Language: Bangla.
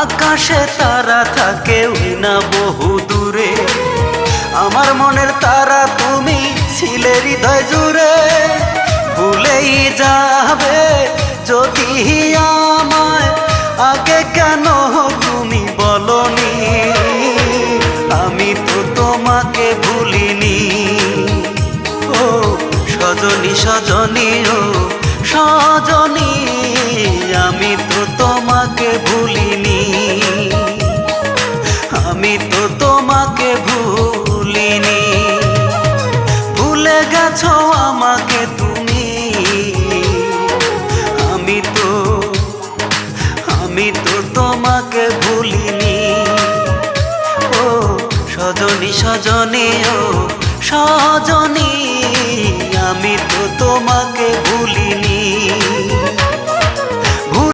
আকাশে তারা থাকে ওই না বহু দূরে, আমার মনের তারা তুমি ছিলে হৃদয় জুড়ে। ভুলেই যাবে যদি আমায়, আগে কেন তুমি বলনি? আমি তো তোমাকে ভুলিনি। ও সজনী সজনী, ও সজনী, আমি তো তোমাকে ভুলিনি। আমি তো তোমাকে ভুলিনি। ভুলে গেছো আমাকে তুমি, আমি তো তোমাকে ভুলিনি। ও সজনী সজনী, ও সজনী, আমি তো তোমাকে ভুলিনি।